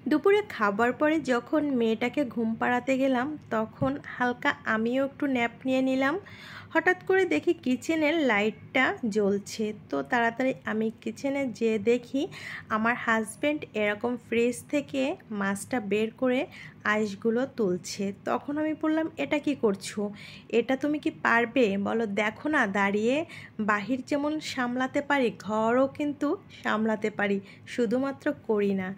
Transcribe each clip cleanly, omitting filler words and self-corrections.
দুপুরে খাবার পরে যখন মেয়েটাকে ঘুম পাড়াতে গেলাম তখন হালকা আমিও একটু ন্যাপ নিয়ে নিলাম। হঠাৎ করে দেখি কিচেনের লাইটটা জ্বলছে, তো তাড়াতাড়ি আমি কিচেনে যেয়ে দেখি আমার হাজব্যান্ড এরকম ফ্রিজ থেকে মাছটা বের করে আইসগুলো তুলছে। তখন আমি বললাম, এটা কি করছো? এটা তুমি কি পারবে? বলো, দেখো না দাঁড়িয়ে বাহির যেমন সামলাতে পারি, ঘরও কিন্তু সামলাতে পারি, শুধুমাত্র করি না।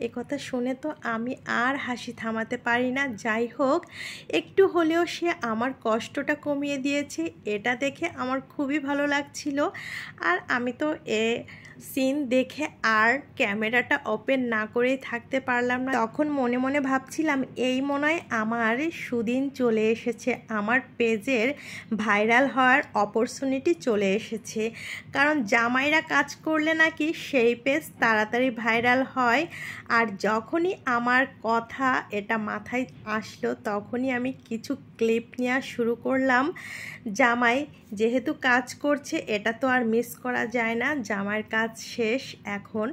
এ কথা শুনে তো আমি আর হাসি থামাতে পারি না। যাই হোক, একটু হলেও সে আমার কষ্টটা কমিয়ে দিয়েছে, এটা দেখে আমার খুবই ভালো লাগছিল। আর আমি তো সিন দেখে আর ক্যামেরাটা ওপেন না করেই থাকতে পারলাম না। তখন মনে মনে ভাবছিলাম, এই মনে হয় আমার সুদিন চলে এসেছে, আমার পেজের ভাইরাল হওয়ার অপরচুনিটি চলে এসেছে। কারণ জামাইরা কাজ করলে নাকি সেই পেজ তাড়াতাড়ি ভাইরাল হয়। আর যখনই আমার কথা এটা মাথায় আসলো তখনই আমি কিছু ক্লিপ নেওয়া শুরু করলাম। জামাই যেহেতু কাজ করছে, এটা তো আর মিস করা যায় না। জামাইয়ের কাজ শেষ এখন।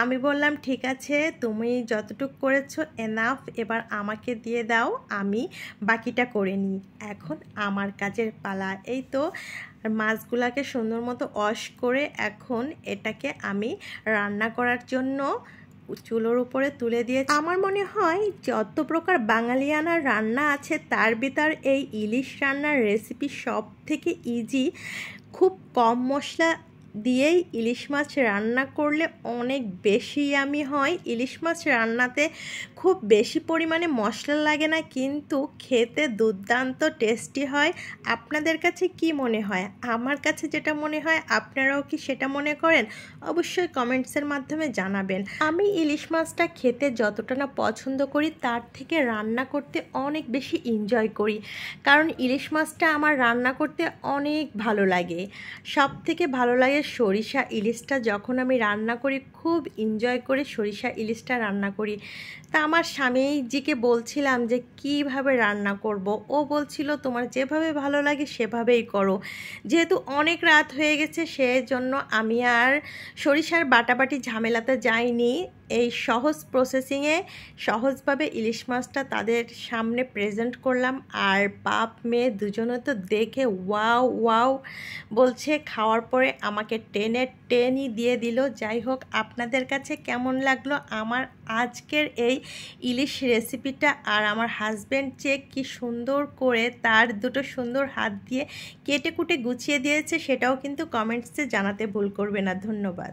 আমি বললাম, ঠিক আছে, তুমি যতটুকু করেছো এনাফ, এবার আমাকে দিয়ে দাও, আমি বাকিটা করে নিই। এখন আমার কাজের পালা। এই তো মাছগুলাকে সুন্দর মতো ওয়াশ করে এখন এটাকে আমি রান্না করার জন্য চুলোর উপরে তুলে দিয়েছি। আমার মনে হয় যত প্রকার বাঙালিয়ানা রান্না আছে তার ভিতর এই ইলিশ রান্নার রেসিপি সব থেকে ইজি। খুব কম মশলা দিয়েই ইলিশ মাছ রান্না করলে অনেক বেশি ইয়ামি হয়। ইলিশ মাছ রান্নাতে খুব বেশি পরিমাণে মশলা লাগে না, কিন্তু খেতে দুর্দান্ত টেস্টি হয়। আপনাদের কাছে কি মনে হয়? আমার কাছে যেটা মনে হয়, আপনারাও কি সেটা মনে করেন? অবশ্যই কমেন্টসের মাধ্যমে জানাবেন। আমি ইলিশ মাছটা খেতে যতটা না পছন্দ করি, তার থেকে রান্না করতে অনেক বেশি এনজয় করি। কারণ ইলিশ মাছটা আমার রান্না করতে অনেক ভালো লাগে। সব থেকে ভালো লাগে সরিষা ইলিশটা। যখন আমি রান্না করি খুব এনজয় করে সরিষা ইলিশটা রান্না করি। তা আমার স্বামীজিকে বলছিলাম যে কিভাবে রান্না করব। ও বলছিল, তোমার যেভাবে ভালো লাগে সেভাবেই করো। যেহেতু অনেক রাত হয়ে গেছে, সেজন্য আমি আর সরিষার বাটাবাটি ঝামেলাতে যাইনি। এই সহজ প্রসেসিংয়ে সহজভাবে ইলিশ মাছটা তাদের সামনে প্রেজেন্ট করলাম। আর বাপ মেয়ে দুজনে তো দেখে ওয়াও ওয়াও বলছে। খাওয়ার পরে আমাকে টেনই দিয়ে দিল। যাই হোক, আপনাদের কাছে কেমন লাগলো আমার আজকের এই ইলিশ রেসিপিটা? আর আমার হাজব্যান্ড যে কি সুন্দর করে তার দুটো সুন্দর হাত দিয়ে কেটে কুটে গুছিয়ে দিয়েছে, সেটাও কিন্তু কমেন্টসে জানাতে ভুল করবে না। ধন্যবাদ।